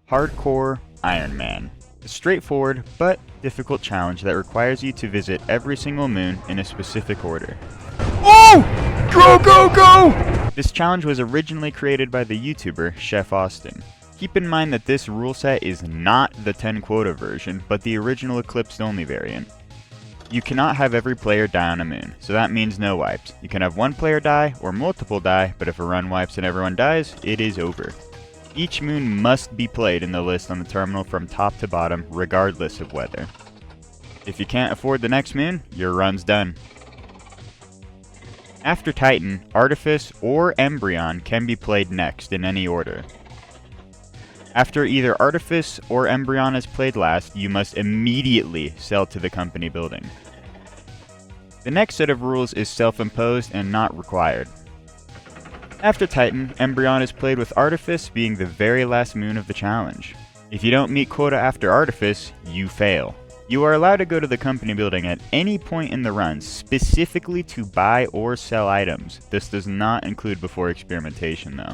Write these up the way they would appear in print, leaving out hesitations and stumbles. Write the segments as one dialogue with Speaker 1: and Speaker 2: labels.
Speaker 1: Hardcore Iron Man. A straightforward but difficult challenge that requires you to visit every single moon in a specific order. Oh! Go, go, go! This challenge was originally created by the YouTuber Chef Austin. Keep in mind that this rule set is not the 10 quota version, but the original Eclipsed only variant. You cannot have every player die on a moon, so that means no wipes. You can have one player die or multiple die, but if a run wipes and everyone dies, it is over. Each moon must be played in the list on the terminal from top to bottom, regardless of weather. If you can't afford the next moon, your run's done. After Titan, Artifice or Embrion can be played next in any order. After either Artifice or Embrion is played last, you must immediately sell to the company building. The next set of rules is self-imposed and not required. After Titan, Embrion is played with Artifice being the very last moon of the challenge. If you don't meet quota after Artifice, you fail. You are allowed to go to the company building at any point in the run, specifically to buy or sell items. This does not include before Experimentation though.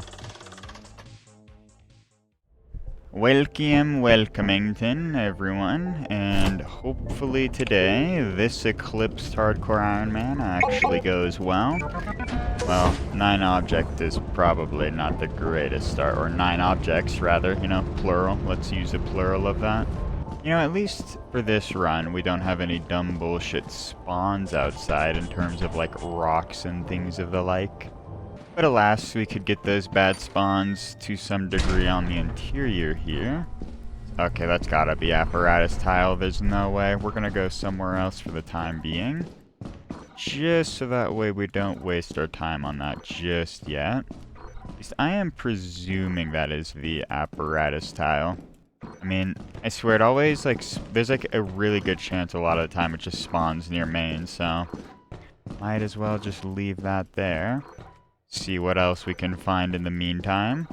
Speaker 1: Welcomington, everyone, and hopefully today this Eclipsed Hardcore Iron Man actually goes well. Well, 9 object is probably not the greatest start, or 9 objects rather, you know, plural. Let's use a plural of that. You know, at least for this run, we don't have any dumb bullshit spawns outside in terms of like rocks and things of the like. But alas, we could get those bad spawns to some degree on the interior here. Okay, that's gotta be apparatus tile. There's no way. We're gonna go somewhere else for the time being. Just so that way we don't waste our time on that just yet. At least I am presuming that is the apparatus tile. I mean, I swear it always, like, there's like a really good chance a lot of the time it just spawns near main, so might as well just leave that there. See what else we can find in the meantime,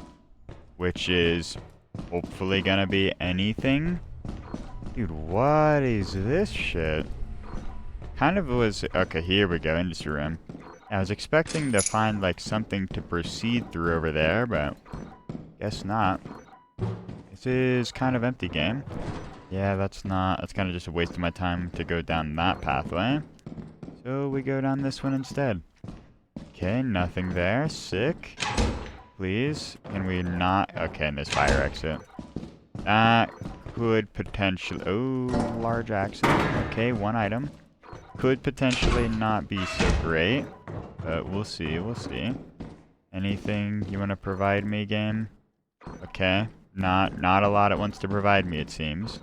Speaker 1: which is hopefully gonna be anything. Dude, what is this shit? Kind of was, okay, here we go, industry room. I was expecting to find like something to proceed through over there, but guess not. This is kind of empty game. Yeah, that's kind of just a waste of my time to go down that pathway. So we go down this one instead. Okay, nothing there. Sick. Please. Can we not? Okay, and there's fire exit. That could potentially... Oh, large accident. Okay, 1 item. Could potentially not be so great. But we'll see, we'll see. Anything you want to provide me, game? Okay. Not a lot it wants to provide me, it seems.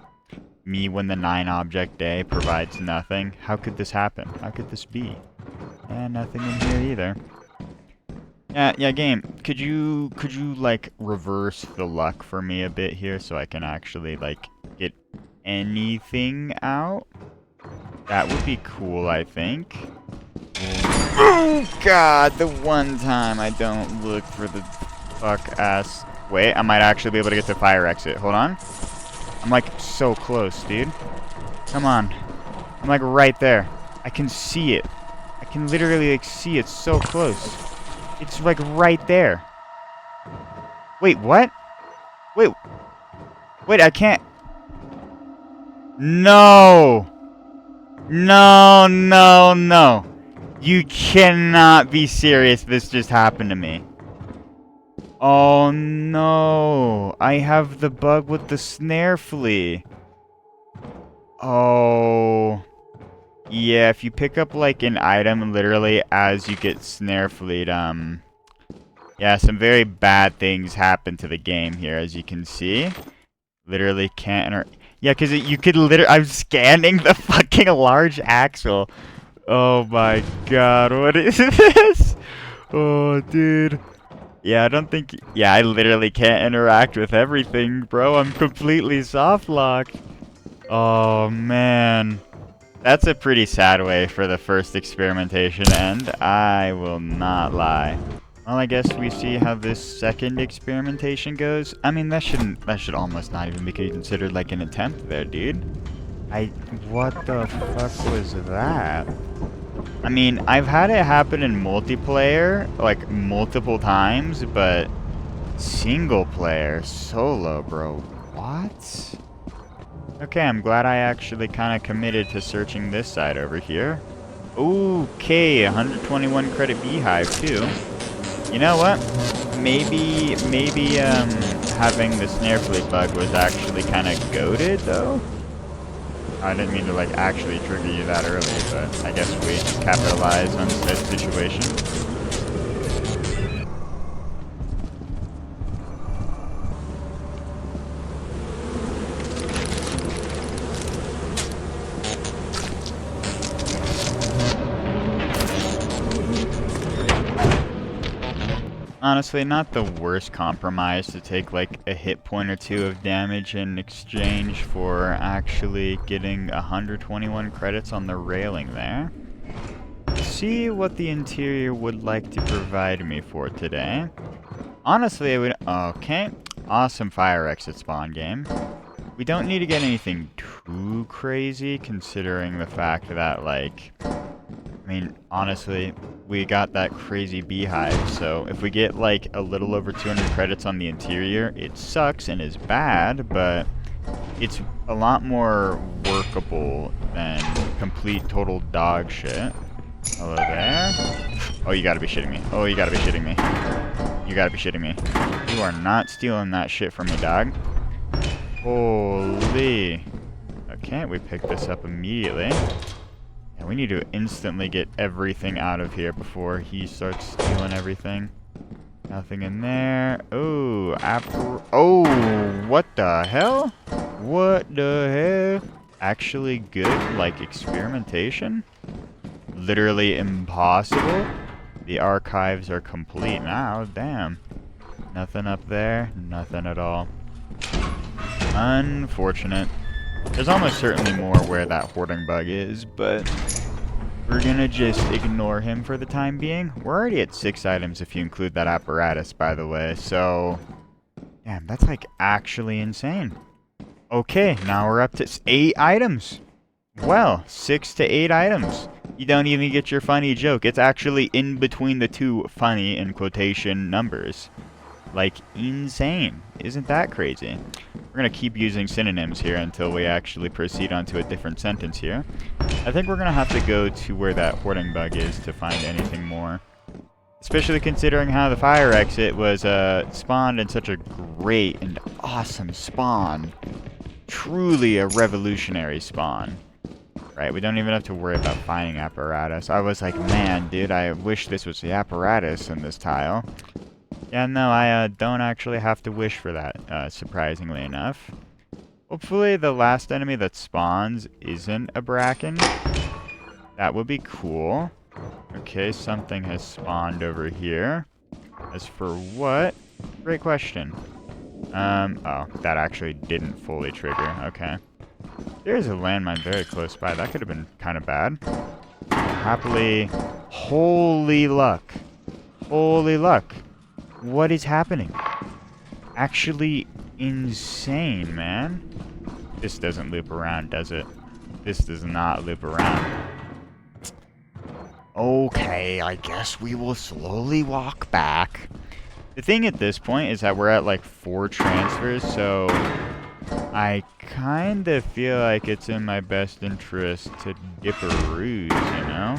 Speaker 1: Me when the 9 object day provides nothing. How could this happen? How could this be? And nothing in here either. Yeah, game. Could you like reverse the luck for me a bit here so I can actually like get anything out? That would be cool, I think. Oh god, the one time I don't look for the fuck ass. Wait, I might actually be able to get the fire exit. Hold on. I'm like so close, dude. Come on. I'm like right there. I can see it. I can literally like see it so close. It's like right there. Wait, what? Wait, I can't. No. No. You cannot be serious. This just happened to me. Oh no. I have the bug with the snare flea. Oh. Yeah, if you pick up like an item literally as you get snare fleed, yeah, some very bad things happen to the game here, as you can see. Literally can't enter. Yeah, because you could literally. I'm scanning the fucking large axle. Oh my god, what is this? Oh, dude. Yeah, I don't think. Yeah, I literally can't interact with everything, bro. I'm completely soft locked. Oh, man. That's a pretty sad way for the first experimentation to end. I will not lie. Well, I guess we see how this second experimentation goes. I mean, that should almost not even be considered like an attempt there, dude. What the fuck was that? I mean, I've had it happen in multiplayer, like, multiple times, but single player, solo, bro. What? Okay, I'm glad I actually kind of committed to searching this side over here. Okay, 121 credit beehive too. You know what? Maybe having the snare fleet bug was actually kind of goated though. I didn't mean to like actually trigger you that early, but I guess we capitalize on said situation. Honestly, not the worst compromise to take like a hit point or two of damage in exchange for actually getting 121 credits on the railing there. See what the interior would like to provide me for today. Honestly, I would... Okay. Awesome fire exit spawn game. We don't need to get anything too crazy considering the fact that, like... I mean, honestly, we got that crazy beehive, so if we get like a little over 200 credits on the interior, it sucks and is bad, but it's a lot more workable than complete total dog shit. Hello there. Oh, you gotta be shitting me. Oh, you gotta be shitting me. You gotta be shitting me. You are not stealing that shit from me, dog. Holy. Okay, we pick this up immediately. Yeah, we need to instantly get everything out of here before he starts stealing everything. Nothing in there. Oh, oh, what the hell? What the hell? Actually good, like experimentation? Literally impossible. The archives are complete now. Damn. Nothing up there. Nothing at all. Unfortunate. There's almost certainly more where that hoarding bug is, but we're gonna just ignore him for the time being. We're already at 6 items if you include that apparatus, by the way, so... Damn, that's like actually insane. Okay, now we're up to 8 items. Well, 6 to 8 items. You don't even get your funny joke. It's actually in between the two funny in quotation numbers. Like, insane. Isn't that crazy? We're going to keep using synonyms here until we actually proceed onto a different sentence here. I think we're going to have to go to where that hoarding bug is to find anything more. Especially considering how the fire exit was spawned in such a great and awesome spawn. Truly a revolutionary spawn. Right, we don't even have to worry about finding apparatus. I was like, man, dude, I wish this was the apparatus in this tile. Yeah, no, I don't actually have to wish for that, surprisingly enough. Hopefully the last enemy that spawns isn't a Bracken. That would be cool. Okay, something has spawned over here. As for what? Great question. Oh, that actually didn't fully trigger. Okay. There's a landmine very close by. That could have been kind of bad. Happily... Holy luck. Holy luck. What is happening? Actually insane, man. This doesn't loop around, does it? This does not loop around. Okay, I guess we will slowly walk back. The thing at this point is that we're at like 4 transfers, so I kind of feel like it's in my best interest to dip a ruse, you know?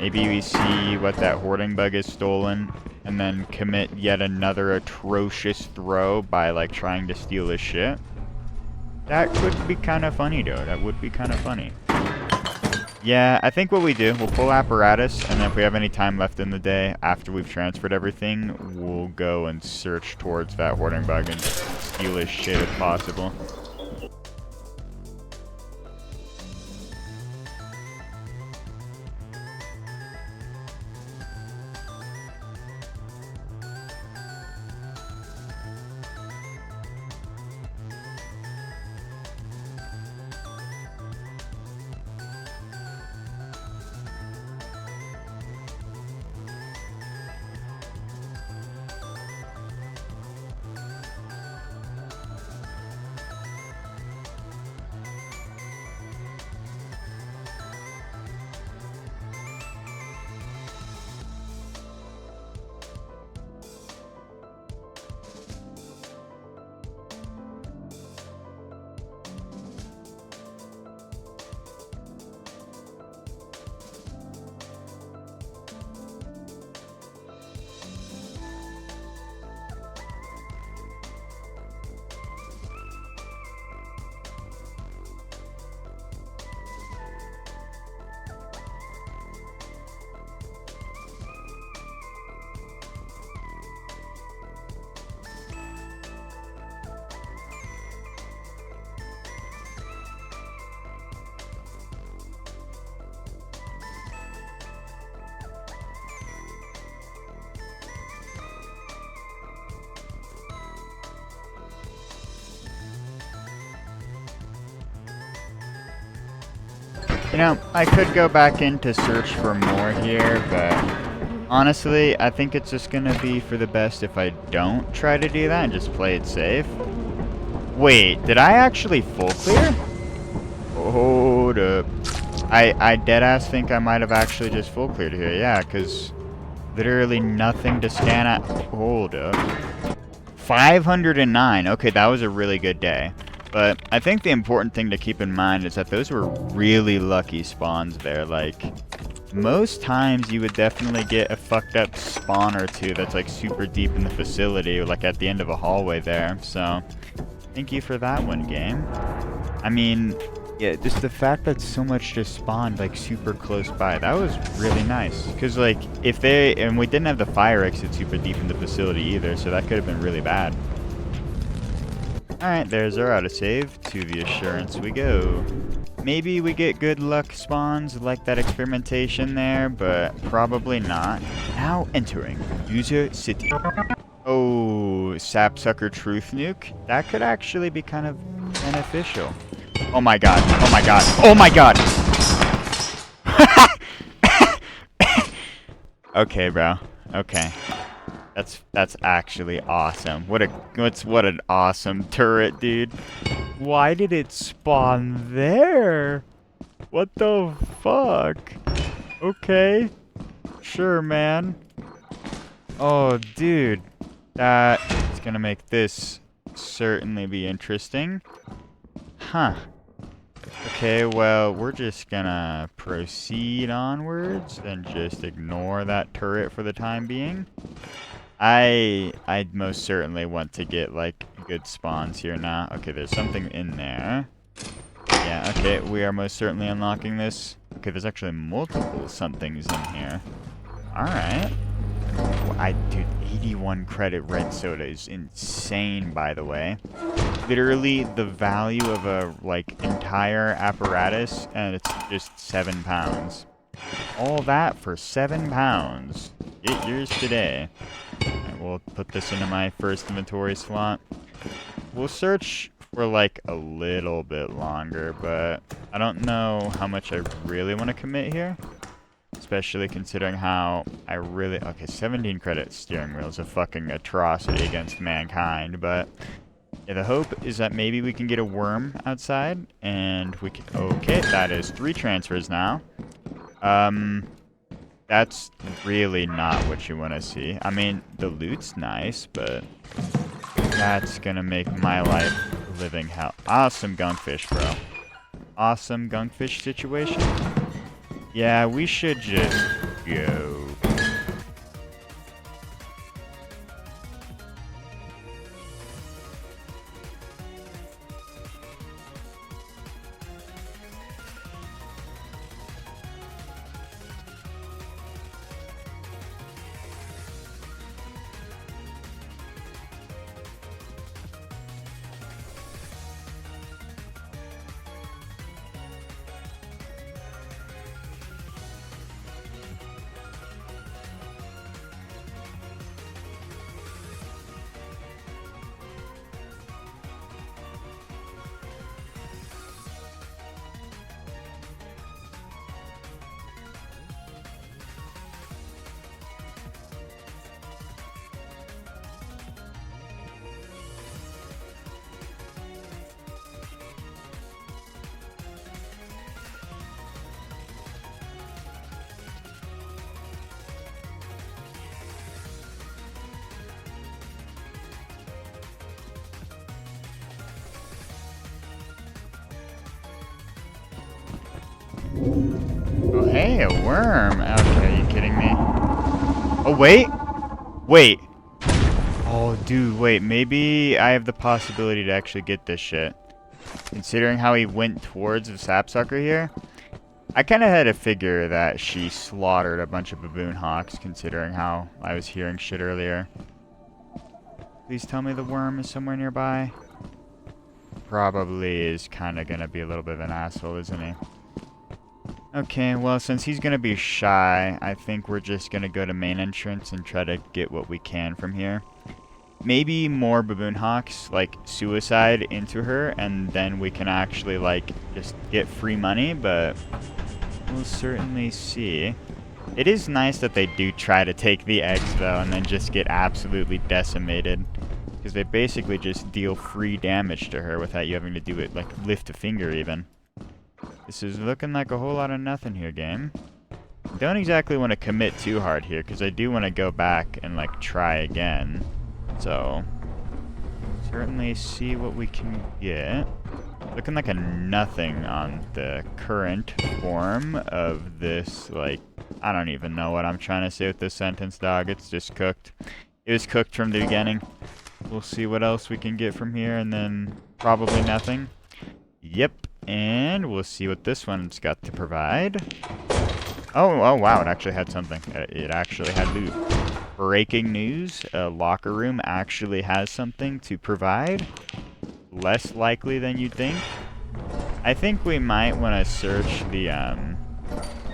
Speaker 1: Maybe we see what that hoarding bug is stolen, and then commit yet another atrocious throw by like trying to steal his shit. That could be kind of funny, though. That would be kind of funny. Yeah, I think what we do, we'll pull apparatus, and then if we have any time left in the day after we've transferred everything, we'll go and search towards that hoarding bug and steal his shit if possible. You know, I could go back in to search for more here, but honestly, I think it's just gonna be for the best if I don't try to do that and just play it safe. Wait, did I actually full clear? Hold up. I deadass think I might have actually just full cleared here, yeah, because literally nothing to scan at. Hold up. 509. Okay, that was a really good day. But I think the important thing to keep in mind is that those were really lucky spawns there. Like, most times you would definitely get a fucked up spawn or two that's like super deep in the facility, like at the end of a hallway there. So, thank you for that one, game. I mean, yeah, just the fact that so much just spawned like super close by, that was really nice. Because like, if they, and we didn't have the fire exit super deep in the facility either, so that could have been really bad. Alright, there's our autosave. To the assurance we go. Maybe we get good luck spawns like that experimentation there, but probably not. Now entering User City. Oh, sapsucker truth nuke? That could actually be kind of beneficial. Oh my god, oh my god, oh my god! Okay, bro. Okay. That's actually awesome. What an awesome turret, dude. Why did it spawn there? What the fuck? Okay. Sure, man. Oh, dude. That is gonna make this certainly be interesting. Huh. Okay, well, we're just gonna proceed onwards and just ignore that turret for the time being. I'd most certainly want to get, like, good spawns here now. Okay, there's something in there. Yeah, okay, we are most certainly unlocking this. Okay, there's actually multiple somethings in here. Alright. Dude, 81 credit red soda is insane, by the way. Literally, the value of a, like, entire apparatus, and it's just 7 pounds. All that for 7 pounds. Get yours today. Right, we'll put this into my first inventory slot. We'll search for like a little bit longer, but I don't know how much I really want to commit here. Especially considering how I really... Okay, 17 credit steering wheel is a fucking atrocity against mankind, but... Yeah, the hope is that maybe we can get a worm outside, and we can... Okay, that is 3 transfers now. That's really not what you want to see. I mean, the loot's nice, but that's gonna make my life living hell. Awesome gunkfish, bro. Awesome gunkfish situation. Yeah, we should just go. Oh, hey, a worm. Okay, are you kidding me? Oh, wait. Wait. Oh, dude, wait. Maybe I have the possibility to actually get this shit. Considering how he went towards the sapsucker here, I kind of had to figure that she slaughtered a bunch of baboon hawks, considering how I was hearing shit earlier. Please tell me the worm is somewhere nearby. Probably is kind of going to be a little bit of an asshole, isn't he? Okay, well, since he's going to be shy, I think we're just going to go to main entrance and try to get what we can from here. Maybe more baboon hawks, like, suicide into her, and then we can actually, like, just get free money, but We'll certainly see. It is nice that they do try to take the eggs, though, and then just get absolutely decimated. Because they basically just deal free damage to her without you having to do it, like, lift a finger, even. This is looking like a whole lot of nothing here, game. Don't exactly want to commit too hard here, because I do want to go back and, like, try again. So, certainly see what we can get. Looking like a nothing on the current form of this, like, I don't even know what I'm trying to say with this sentence, dog. It's just cooked. It was cooked from the beginning. We'll see what else we can get from here, and then probably nothing. Yep, and we'll see what this one's got to provide. Oh, wow, it actually had something. It actually had loot. Breaking news, a locker room actually has something to provide. Less likely than you'd think. I think we might want to search the,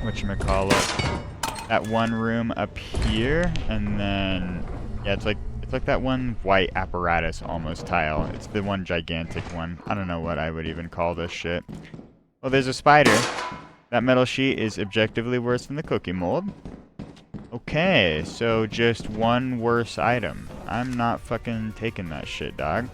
Speaker 1: whatchamacallit, that one room up here, and then, yeah, it's like that one white apparatus almost tile. It's the one gigantic one. I don't know what I would even call this shit. Well, there's a spider. That metal sheet is objectively worse than the cookie mold. Okay, so just one worse item. I'm not fucking taking that shit, dog.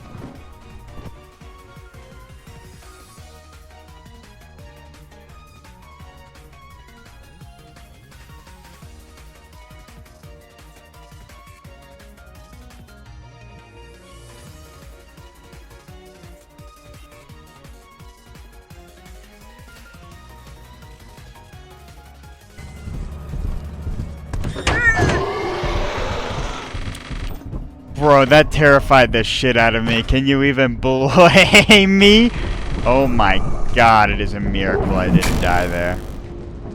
Speaker 1: Bro, that terrified the shit out of me. Can you even blame me? Oh my god, it is a miracle I didn't die there.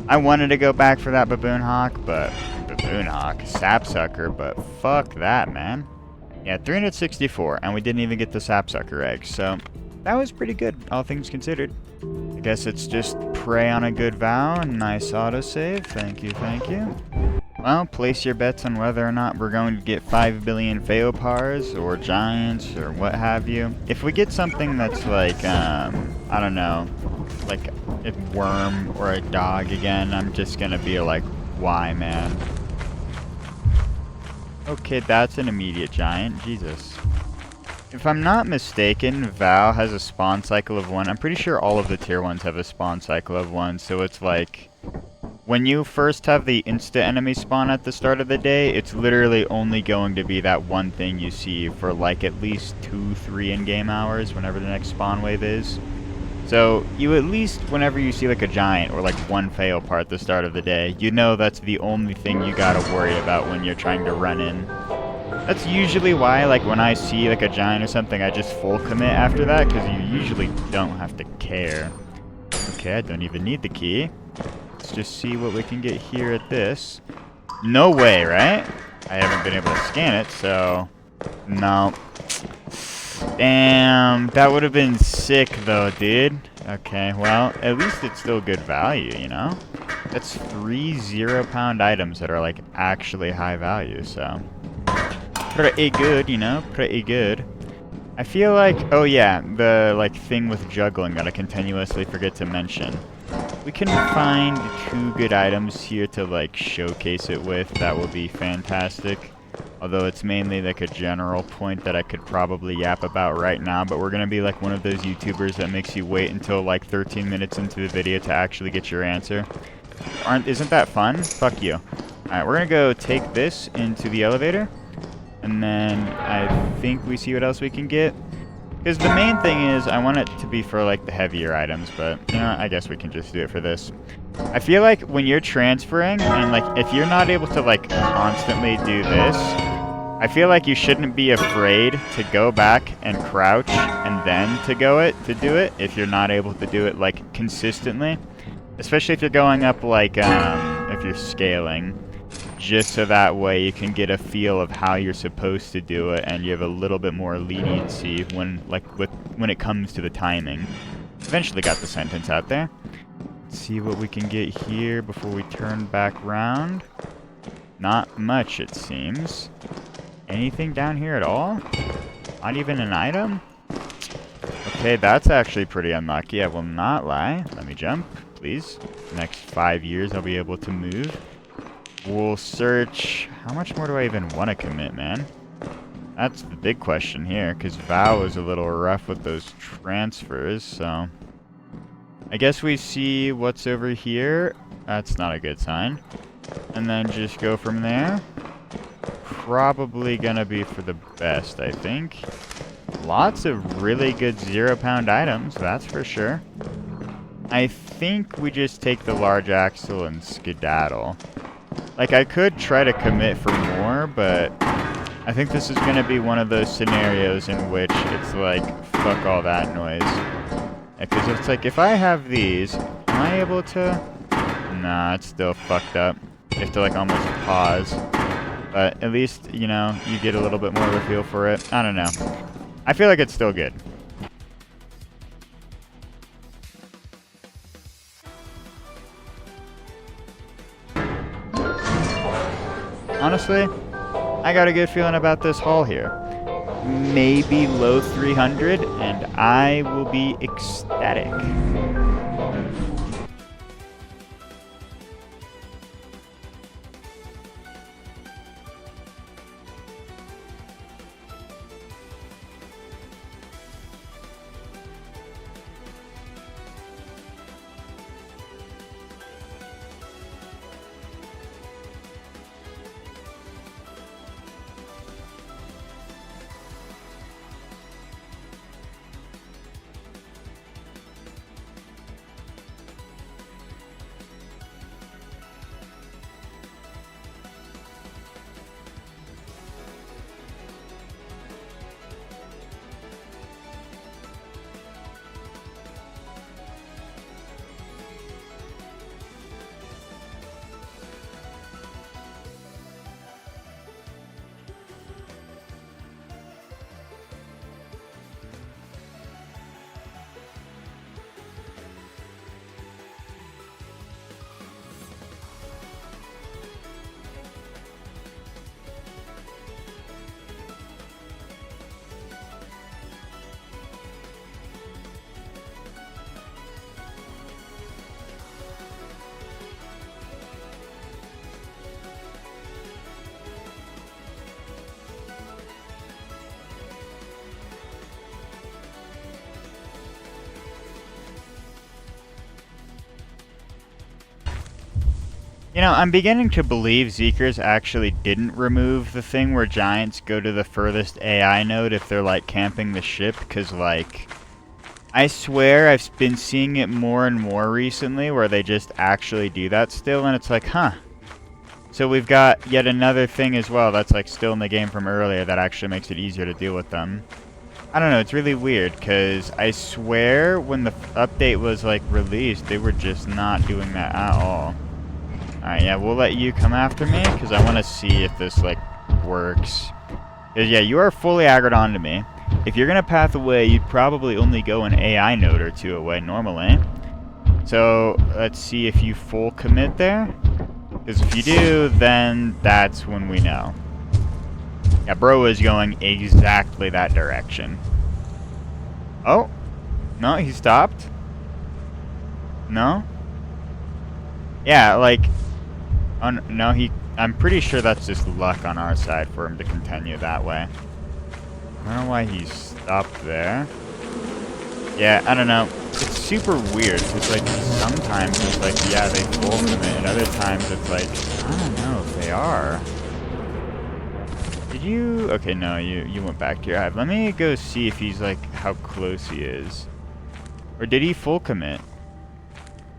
Speaker 1: I wanted to go back for that baboon hawk, sapsucker, but fuck that, man. Yeah, 364, and we didn't even get the sapsucker egg, so that was pretty good, all things considered. I guess it's just pray on a good vow, nice autosave, thank you, thank you. Well, place your bets on whether or not we're going to get 5 billion Feopars or Giants or what have you. If we get something that's like, I don't know, like a worm or a dog again, I'm just gonna be like, why, man? Okay, that's an immediate Giant, Jesus. If I'm not mistaken, Val has a spawn cycle of 1. I'm pretty sure all of the tier 1s have a spawn cycle of 1, so it's like, when you first have the insta enemy spawn at the start of the day, it's literally only going to be that one thing you see for like at least 2-3 in-game hours whenever the next spawn wave is. So you at least, whenever you see like a giant or like one Feopar at the start of the day, you know that's the only thing you gotta worry about when you're trying to run in. That's usually why, like, when I see like a giant or something, I just full commit after that, because you usually don't have to care. Okay, I don't even need the key. Let's just see what we can get here at this. No way, right? I haven't been able to scan it, so... No. Damn, that would have been sick, though, dude. Okay, well, at least it's still good value, you know? That's 3 0-pound items that are, like, actually high value, so... Pretty good, you know? Pretty good. I feel like... Oh, yeah, the, like, thing with juggling that I continuously forget to mention. We can find 2 good items here to, like, showcase it with. That would be fantastic. Although it's mainly, like, a general point that I could probably yap about right now. But we're going to be, like, one of those YouTubers that makes you wait until, like, 13 minutes into the video to actually get your answer. Isn't that fun? Fuck you. Alright, we're going to go take this into the elevator. And then I think we see what else we can get. Because the main thing is, I want it to be for, like, the heavier items, but, you know, I guess we can just do it for this. I feel like when you're transferring, and, like, if you're not able to, like, constantly do this, I feel like you shouldn't be afraid to go back and crouch, and then to do it, if you're not able to do it, like, consistently. Especially if you're going up, like, if you're scaling. Just so that way you can get a feel of how you're supposed to do it, and you have a little bit more leniency when it comes to the timing. Eventually got the sentence out there. Let's see what we can get here before we turn back round. Not much, it seems. Anything down here at all? Not even an item? Okay, that's actually pretty unlucky, I will not lie. Let me jump, please. Next 5 years, I'll be able to move. We'll search... How much more do I even want to commit, man? That's the big question here, because Vow is a little rough with those transfers, so... I guess we see what's over here. That's not a good sign. And then just go from there. Probably gonna be for the best, I think. Lots of really good 0-pound items, that's for sure. I think we just take the large axle and skedaddle. Like, I could try to commit for more, but I think this is going to be one of those scenarios in which it's like, fuck all that noise. Because it's like, if I have these, am I able to... Nah, it's still fucked up. You have to, like, almost pause. But at least, you know, you get a little bit more of a feel for it. I don't know. I feel like it's still good. Honestly, I got a good feeling about this haul here. Maybe low 300, and I will be ecstatic. You know, I'm beginning to believe Zeekers actually didn't remove the thing where giants go to the furthest AI node if they're, like, camping the ship, because, like, I swear I've been seeing it more and more recently where they just actually do that still, and it's like, huh. So we've got yet another thing as well that's, like, still in the game from earlier that actually makes it easier to deal with them. I don't know, it's really weird, because I swear when the update was, like, released, they were just not doing that at all. Alright, yeah, we'll let you come after me, because I want to see if this, like, works. Because, yeah, you are fully aggroed onto me. If you're going to path away, you'd probably only go an AI node or two away normally. So, let's see if you full commit there. Because if you do, then that's when we know. Yeah, bro is going exactly that direction. Oh. No, he stopped. No. Yeah, like... Oh, no, I'm pretty sure that's just luck on our side for him to continue that way. I don't know why he stopped there. Yeah, I don't know. It's super weird. It's like, sometimes it's like, yeah, they full commit, and other times it's like, I don't know if they are. Did you... Okay, no, you went back to your hive. Let me go see if he's, like, how close he is. Or did he full commit?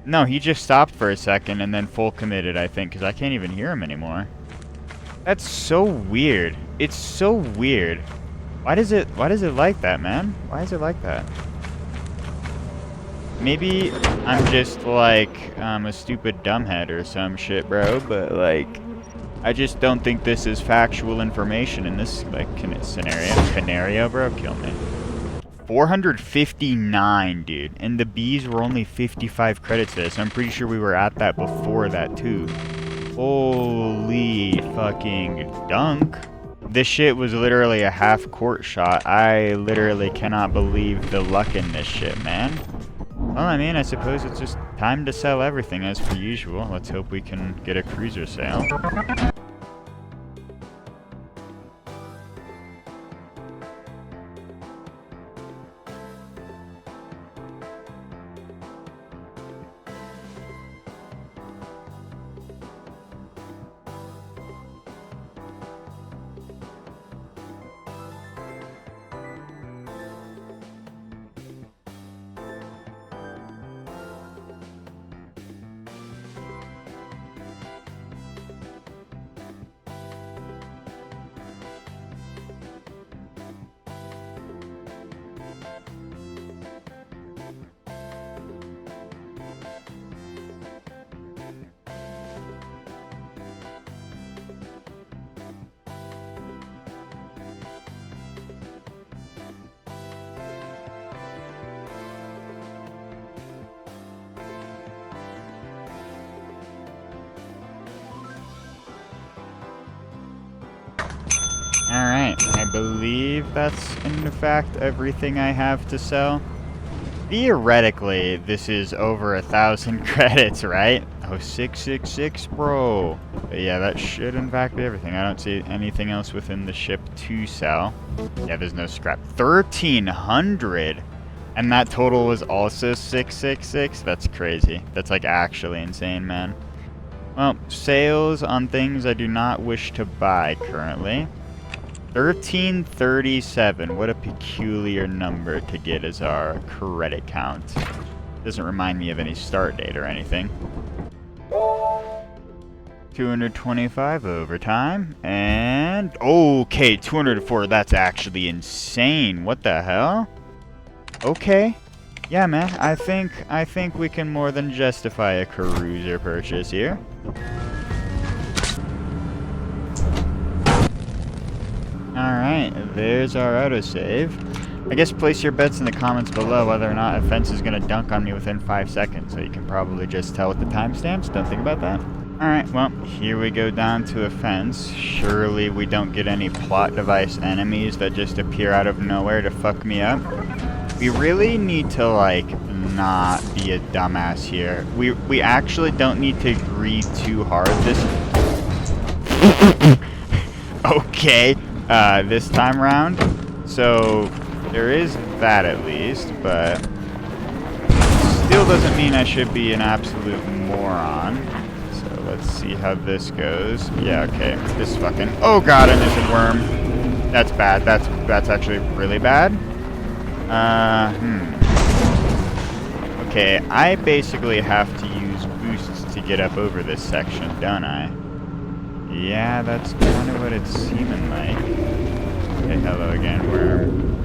Speaker 1: No, he just stopped for a second and then full committed, I think, because I can't even hear him anymore. That's so weird. It's so weird. Why does it like that, man? Why is it like that? Maybe I'm just, like, a stupid dumbhead or some shit, bro, but, like, I just don't think this is factual information in this, like, scenario. Canario, bro, kill me. 459, dude, and the bees were only 55 credits there, so I'm pretty sure we were at that before that too. Holy fucking dunk. This shit was literally a half court shot. I literally cannot believe the luck in this shit, man. Well, I mean, I suppose it's just time to sell everything as per usual. Let's hope we can get a cruiser sale. Alright, I believe that's in fact everything I have to sell. Theoretically, this is over 1,000 credits, right? Oh, 666, bro. But yeah, that should in fact be everything. I don't see anything else within the ship to sell. Yeah, there's no scrap. 1,300! And that total was also 666? That's crazy. That's like actually insane, man. Well, sales on things I do not wish to buy currently. 1337. What a peculiar number to get as our credit count. Doesn't remind me of any start date or anything. 225 overtime. And okay, 204. That's actually insane. What the hell? Okay. Yeah, man. I think we can more than justify a cruiser purchase here. Alright, there's our autosave. I guess place your bets in the comments below whether or not a fence is going to dunk on me within 5 seconds, so you can probably just tell with the timestamps. Don't think about that. Alright, well, here we go down to a fence. Surely we don't get any plot device enemies that just appear out of nowhere to fuck me up. We really need to, like, not be a dumbass here. We actually don't need to agree too hard this... Okay. This time round. So there is that at least, but still doesn't mean I should be an absolute moron. So let's see how this goes. Yeah, okay. This fucking... Oh god, an innocent worm. That's bad. That's actually really bad. Okay, I basically have to use boosts to get up over this section, don't I? Yeah, that's kind of what it's seeming like. Okay, hello again, worm.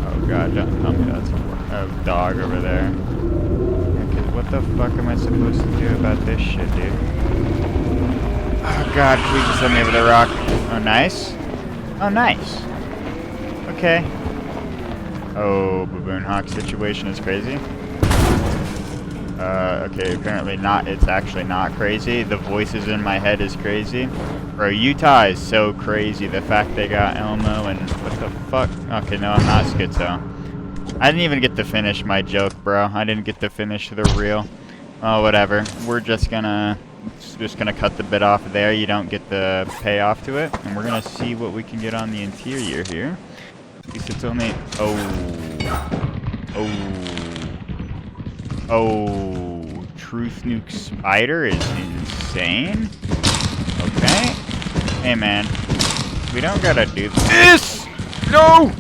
Speaker 1: Oh god, don't tell me that's a dog over there. Yeah, what the fuck am I supposed to do about this shit, dude? Oh god, please just let me over the rock. Oh, nice. Oh, nice. Okay. Oh, Baboon Hawk situation is crazy. Okay, apparently not. It's actually not crazy. The voices in my head is crazy. Bro, Utah is so crazy. The fact they got Elmo and what the fuck? Okay, no, I'm not schizo. I didn't even get to finish my joke, bro. I didn't get to finish the reel. Oh, whatever. We're just gonna cut the bit off there. You don't get the payoff to it, and we're gonna see what we can get on the interior here. At least it's only... Oh, Truth Nuke Spider is insane. Okay. Hey, man. We don't gotta do this! No!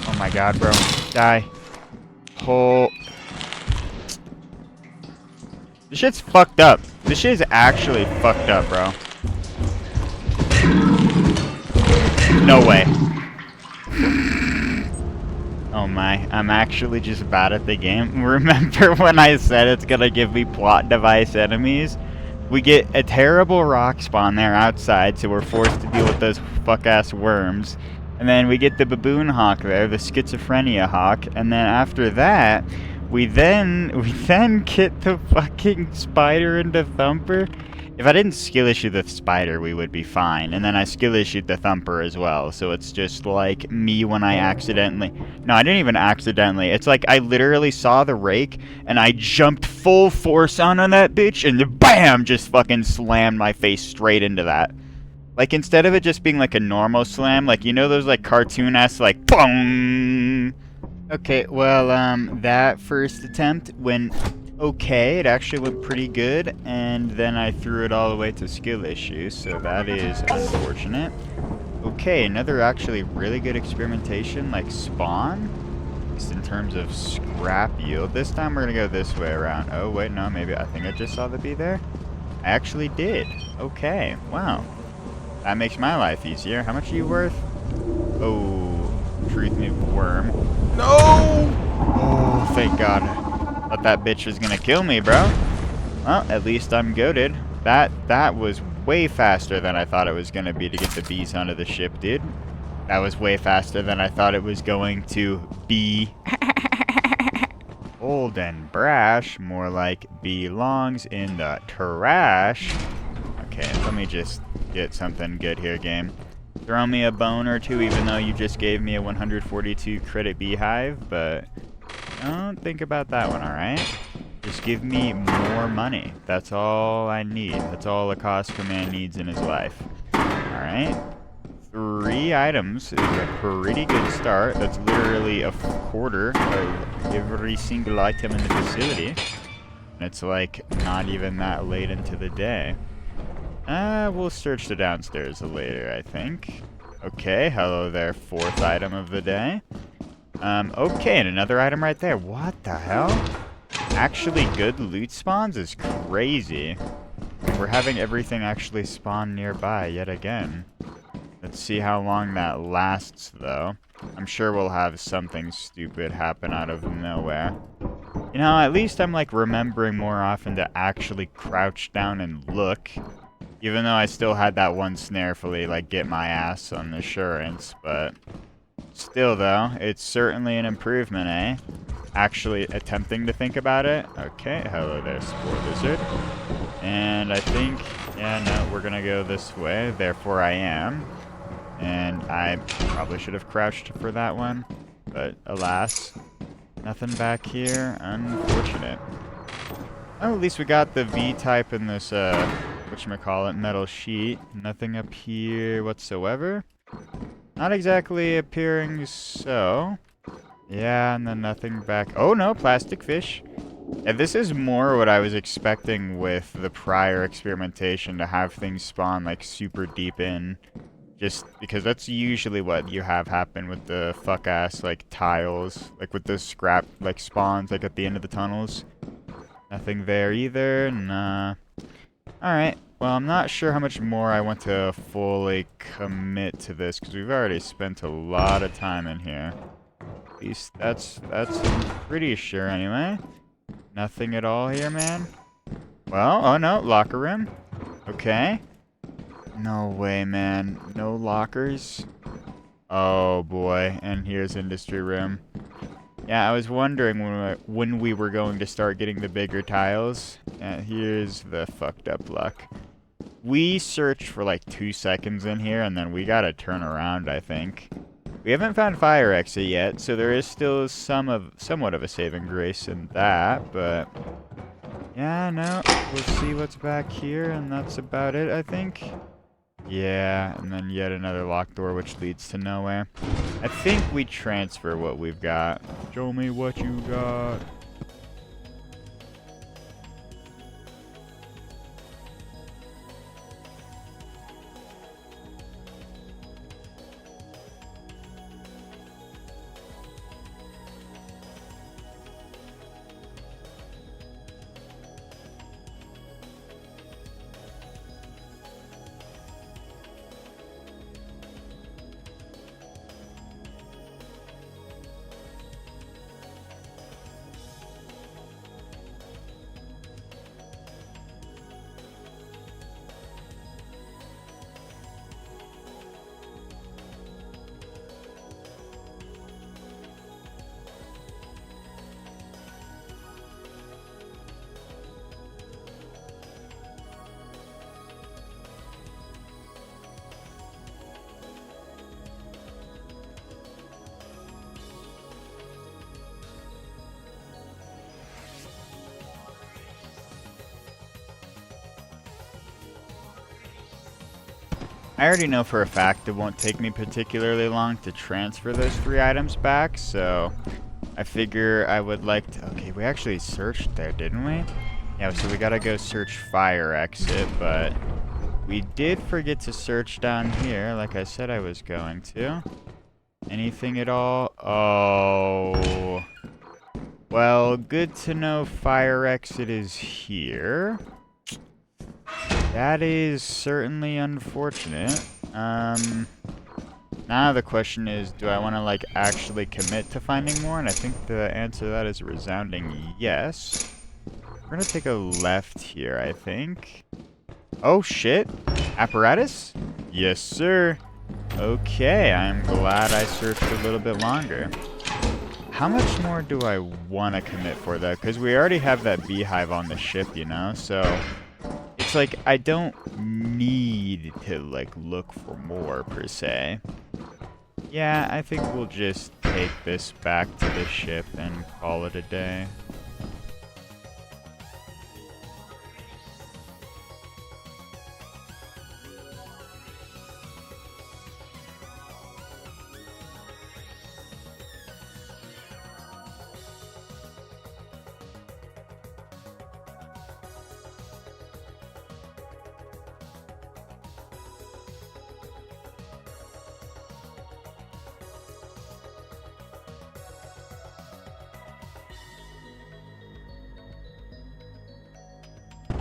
Speaker 1: Oh my god, bro. Die. This shit's fucked up. This shit is actually fucked up, bro. No way. Oh my, I'm actually just bad at the game. Remember when I said it's gonna give me plot device enemies? We get a terrible rock spawn there outside, so we're forced to deal with those fuck-ass worms. And then we get the Baboon Hawk there, the Schizophrenia Hawk, and then after that, we then get the fucking Spider into Thumper. If I didn't skill issue the spider, we would be fine. And then I skill issued the thumper as well. So it's just like me when I accidentally... No, I didn't even accidentally. It's like I literally saw the rake and I jumped full force on that bitch and BAM! Just fucking slammed my face straight into that. Like, instead of it just being like a normal slam, like, you know those like cartoon-esque like boom. Okay, well, that first attempt went okay. It actually went pretty good, and then I threw it all the way to skill issues, so that is unfortunate. Okay, another actually really good experimentation, like spawn, just in terms of scrap yield. This time we're gonna go this way around. Oh, wait, no, maybe, I think I just saw the bee there. I actually did. Okay, wow. That makes my life easier. How much are you worth? Oh, truth me, worm. No! Oh, thank God. Thought that bitch was gonna kill me, bro. Well, at least I'm goated. That was way faster than I thought it was gonna be to get the bees onto the ship, dude. That was way faster than I thought it was going to be. Old and brash, more like belongs in the trash. Okay, let me just get something good here, game. Throw me a bone or two, even though you just gave me a 142 credit beehive, but don't think about that one, alright? Just give me more money. That's all I need. That's all a cost man needs in his life. Alright? 3 items is a pretty good start. That's literally a quarter of every single item in the facility. And it's like not even that late into the day. We'll search the downstairs later, I think. Okay, hello there, 4th item of the day. Okay, and another item right there. What the hell? Actually good loot spawns is crazy. We're having everything actually spawn nearby yet again. Let's see how long that lasts, though. I'm sure we'll have something stupid happen out of nowhere. You know, at least I'm, like, remembering more often to actually crouch down and look. Even though I still had that one snarefully, like, get my ass on assurance, but still, though, it's certainly an improvement, eh? Actually attempting to think about it. Okay, hello there, Spore Lizard. And I think, yeah, no, we're gonna go this way, therefore I am. And I probably should have crouched for that one, but alas, nothing back here. Unfortunate. Well, at least we got the V-type in this, whatchamacallit, metal sheet. Nothing up here whatsoever. Not exactly appearing so. Yeah, and then nothing back. Oh no, plastic fish. Yeah, this is more what I was expecting with the prior experimentation, to have things spawn like super deep in. Just because that's usually what you have happen with the fuck-ass like tiles. Like with the scrap like spawns like at the end of the tunnels. Nothing there either, nah. Alright, well I'm not sure how much more I want to fully commit to this, because we've already spent a lot of time in here. At least that's I'm pretty sure anyway. Nothing at all here, man. Well, oh no, locker room. Okay. No way, man. No lockers. Oh boy, and here's industry room. Yeah, I was wondering when we were going to start getting the bigger tiles. Here's the fucked up luck. We searched for like 2 seconds in here, and then we gotta turn around, I think. We haven't found fire exit yet, so there is still somewhat of a saving grace in that, but yeah, no, we'll see what's back here, and that's about it, I think. Yeah, and then yet another locked door, which leads to nowhere. I think we transfer what we've got. Show me what you got. I already know for a fact it won't take me particularly long to transfer those 3 items back, so I figure I would like to... Okay, we actually searched there, didn't we? Yeah, so we gotta go search fire exit, but we did forget to search down here, like I said I was going to. Anything at all? Oh... Well, good to know fire exit is here. That is certainly unfortunate. Now the question is, do I want to, like, actually commit to finding more? And I think the answer to that is a resounding yes. We're gonna take a left here, I think. Oh, shit. Apparatus? Yes, sir. Okay, I'm glad I searched a little bit longer. How much more do I want to commit for, though? Because we already have that beehive on the ship, you know? So... it's like, I don't need to, like, look for more, per se. Yeah, I think we'll just take this back to the ship and call it a day.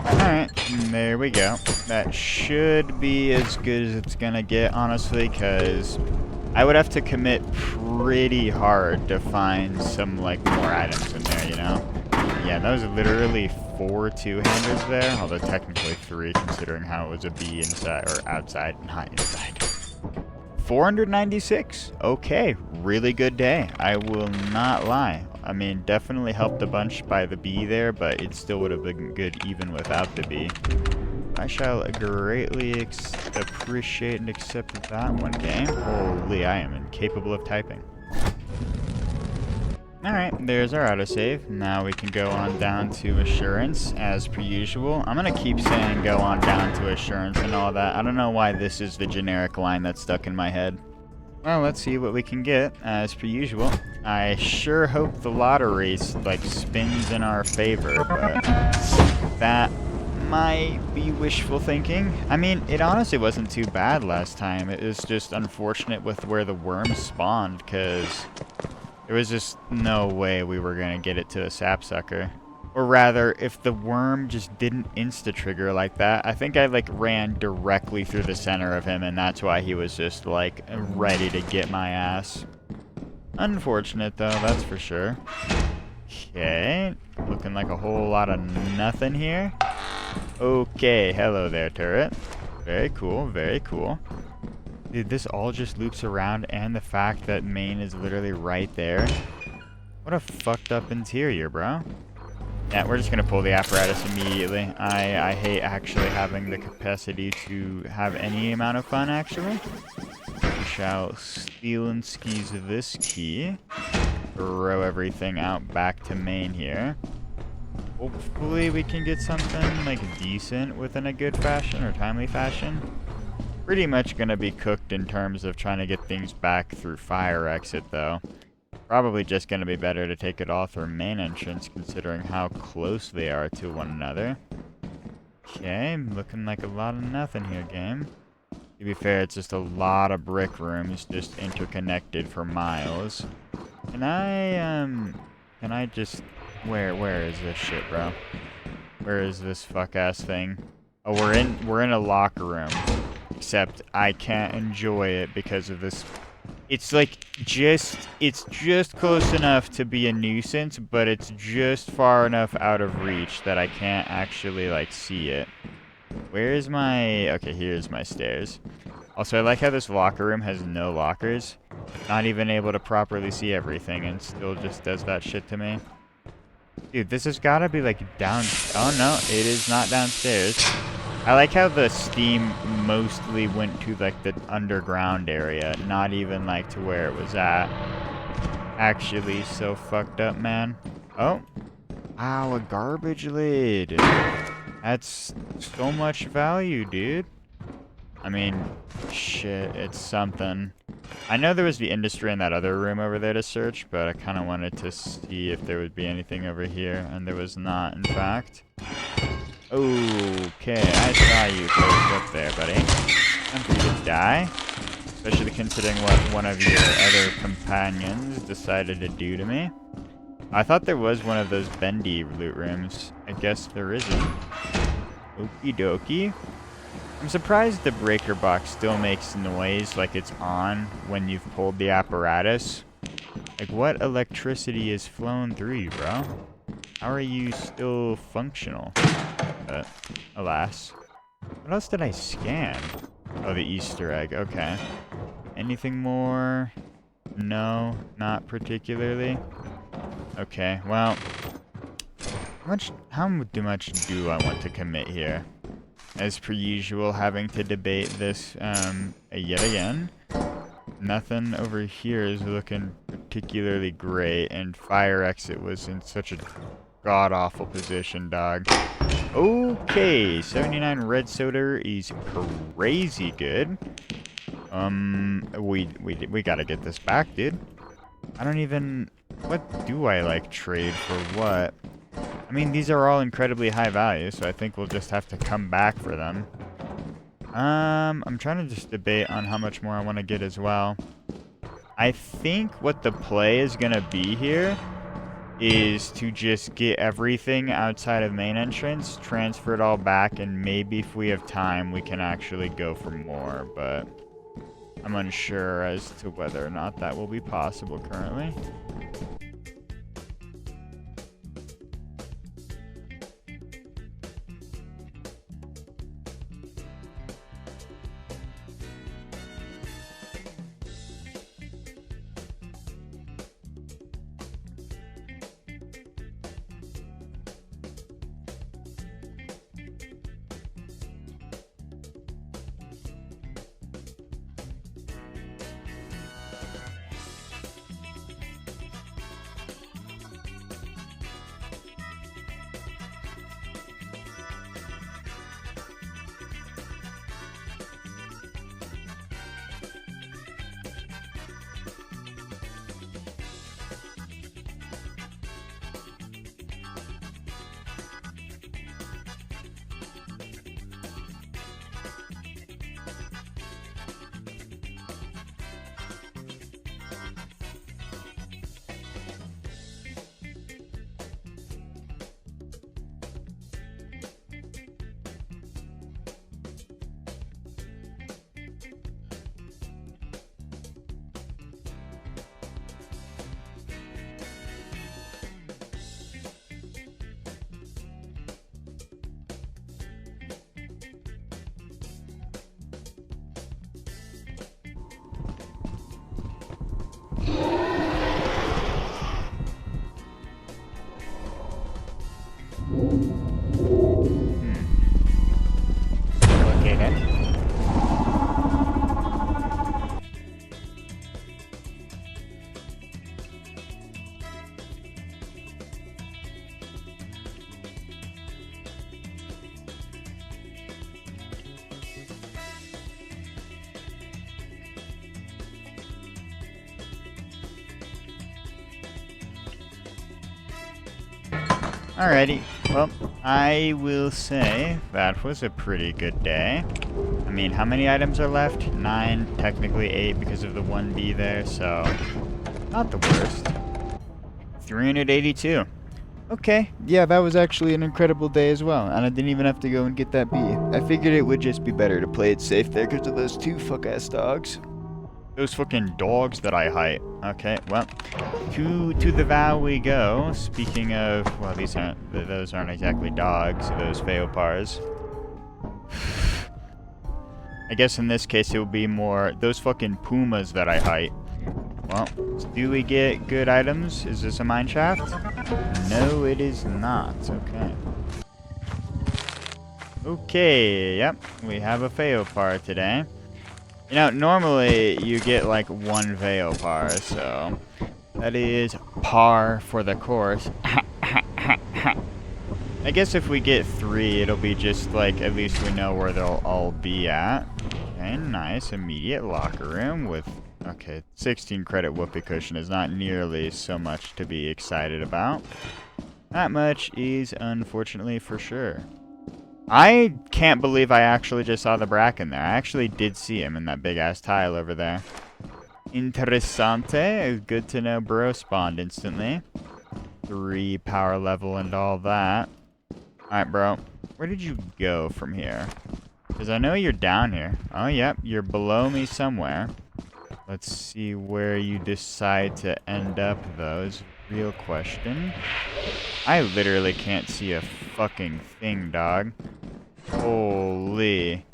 Speaker 1: Alright, there we go. That should be as good as it's gonna get, honestly, because I would have to commit pretty hard to find some, like, more items in there, you know? Yeah, that was literally 4 two-handers there, although technically 3, considering how it was a B inside, or outside, not inside. 496. Okay, really good day. I will not lie. I mean, definitely helped a bunch by the bee there, but it still would have been good even without the bee. I shall greatly appreciate and accept that one game. Holy, I am incapable of typing. Alright, there's our autosave. Now we can go on down to Assurance, as per usual. I'm gonna keep saying go on down to Assurance and all that. I don't know why this is the generic line that's stuck in my head. Well, let's see what we can get, as per usual. I sure hope the lottery, like, spins in our favor, but that might be wishful thinking. I mean, it honestly wasn't too bad last time. It was just unfortunate with where the worms spawned, because there was just no way we were going to get it to a sapsucker. Or rather, if the worm just didn't insta-trigger like that, I think I, like, ran directly through the center of him, and that's why he was just, like, ready to get my ass. Unfortunate, though, that's for sure. Okay, looking like a whole lot of nothing here. Okay, hello there, turret. Very cool, very cool. Dude, this all just loops around, and the fact that main is literally right there. What a fucked up interior, bro. Yeah, we're just gonna pull the apparatus immediately. I hate actually having the capacity to have any amount of fun, actually. We shall steal and skis this key. Throw everything out back to main here. Hopefully we can get something, like, decent within a good fashion, or timely fashion. Pretty much gonna be cooked in terms of trying to get things back through fire exit, though. Probably just going to be better to take it all through main entrance, considering how close they are to one another. Okay, looking like a lot of nothing here, game. To be fair, it's just a lot of brick rooms just interconnected for miles. Can I just... Where is this shit, bro? Where is this fuck-ass thing? Oh, we're in a locker room. Except I can't enjoy it because of this... It's like it's just close enough to be a nuisance, but it's just far enough out of reach that I can't actually, like, see it. Where is my... Okay, here's my stairs. Also, I like how this locker room has no lockers. Not even able to properly see everything, and still just does that shit to me. Dude, this has gotta be, like, down... Oh, no, it is not downstairs. I like how the steam mostly went to, like, the underground area, not even, like, to where it was at. Actually, so fucked up, man. Oh. Wow, a garbage lid. That's so much value, dude. I mean, shit, it's something. I know there was the industry in that other room over there to search, but I kind of wanted to see if there would be anything over here, and there was not, in fact. Okay, I saw you close up there, buddy. Time for you to die. Especially considering what one of your other companions decided to do to me. I thought there was one of those bendy loot rooms. I guess there isn't. Okie dokie. I'm surprised the breaker box still makes noise like it's on when you've pulled the apparatus. Like, what electricity is flowing through you, bro? How are you still functional? But, alas. What else did I scan? Oh, the Easter egg. Okay. Anything more? No, not particularly. Okay, well, how much do I want to commit here? As per usual, having to debate this yet again. Nothing over here is looking particularly great, and fire exit was in such a god-awful position, dog. Okay, 79 red soda is crazy good. We gotta get this back, dude. I don't even... What do I, like, trade for what? I mean, these are all incredibly high value, so I think we'll just have to come back for them. I'm trying to just debate on how much more I want to get as well. I think what the play is gonna be here is to just get everything outside of main entrance, transfer it all back, and maybe if we have time, we can actually go for more, but I'm unsure as to whether or not that will be possible currently. Okay then. Alrighty, well, I will say that was a pretty good day. I mean, how many items are left? 9, technically 8 because of the 1B there, so not the worst. 382. Okay, yeah, that was actually an incredible day as well, and I didn't even have to go and get that B. I figured it would just be better to play it safe there because of those 2 fuck-ass dogs. Those fucking dogs that I hate. Okay, well, to the vow we go. Speaking of, well, those aren't exactly dogs, those Feopars. I guess in this case it would be more those fucking pumas that I hate. Well, do we get good items? Is this a mine shaft? No, it is not. Okay. Okay, yep, we have a Feopar today. You know, normally you get like 1 Feopar, so that is par for the course. I guess if we get 3, it'll be just like, at least we know where they'll all be at. fine. Nice. Immediate locker room with... Okay, 16 credit whoopee cushion is not nearly so much to be excited about. That much is unfortunately for sure. I can't believe I actually just saw the Bracken there. I actually did see him in that big-ass tile over there. Interessante. Good to know bro spawned instantly. 3 power level and all that. Alright, bro. Where did you go from here? Because I know you're down here. Oh, yep. You're below me somewhere. Let's see where you decide to end up, though, is a real question. I literally can't see a fucking thing, dog. Holy.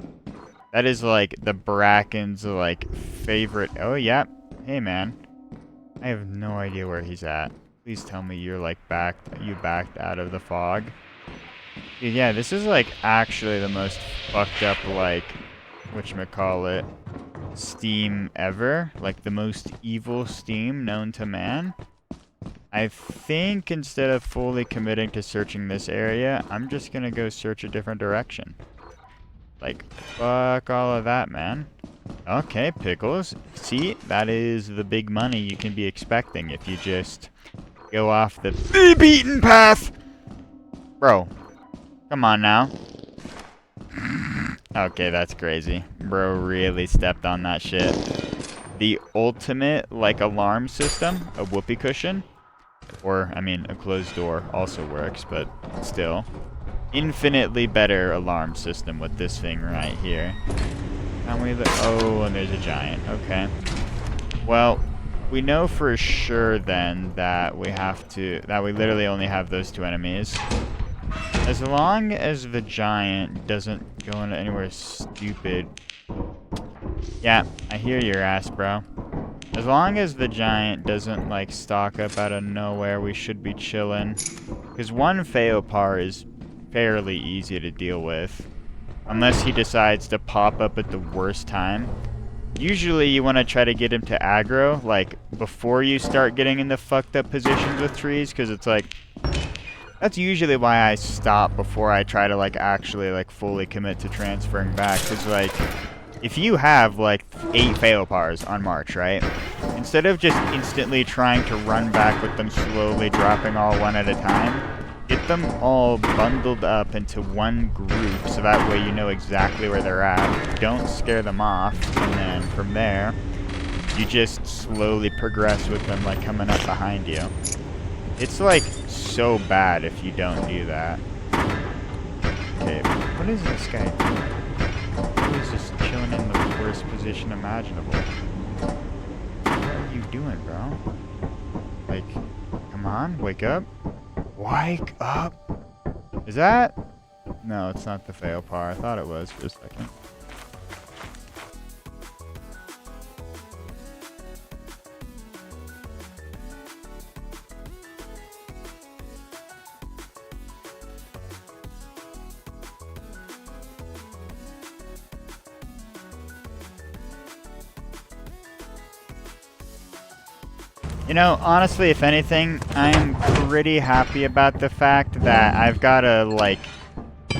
Speaker 1: That is, like, the Bracken's, like, favorite... Oh, yep. Hey, man. I have no idea where he's at. Please tell me you're, like, you backed out of the fog. Dude, yeah, this is, like, actually the most fucked up, like, whatchamacallit, Steam ever. Like, the most evil Steam known to man. I think instead of fully committing to searching this area, I'm just gonna go search a different direction. Like, fuck all of that, man. Okay, Pickles. See, that is the big money you can be expecting if you just go off the beaten path! Bro, come on now. Okay, that's crazy. Bro really stepped on that shit. The ultimate, like, alarm system, a whoopee cushion, or, I mean, a closed door also works, but still. Infinitely better alarm system with this thing right here. Can we oh, and there's a giant. Okay. Well, we know for sure then that we literally only have those 2 enemies. As long as the giant doesn't go into anywhere stupid. Yeah, I hear your ass, bro. As long as the giant doesn't, like, stalk up out of nowhere, we should be chilling. Because 1 Feopar is fairly easy to deal with. Unless he decides to pop up at the worst time. Usually you want to try to get him to aggro, like, before you start getting in the fucked up positions with trees, because it's like... That's usually why I stop before I try to, like, actually, like, fully commit to transferring back. Because, like, if you have, like, 8 Feopars on March, right? Instead of just instantly trying to run back with them slowly dropping all 1 at a time, get them all bundled up into 1 group so that way you know exactly where they're at. Don't scare them off, and then from there, you just slowly progress with them, like, coming up behind you. It's, like, so bad if you don't do that. Okay, what is this guy doing? He's just chilling in the worst position imaginable. What are you doing, bro? Like, come on, wake up. Wake up! Is that? No, it's not the Feopar. I thought it was for a second. You know, honestly, if anything, I'm pretty happy about the fact that I've got a, like,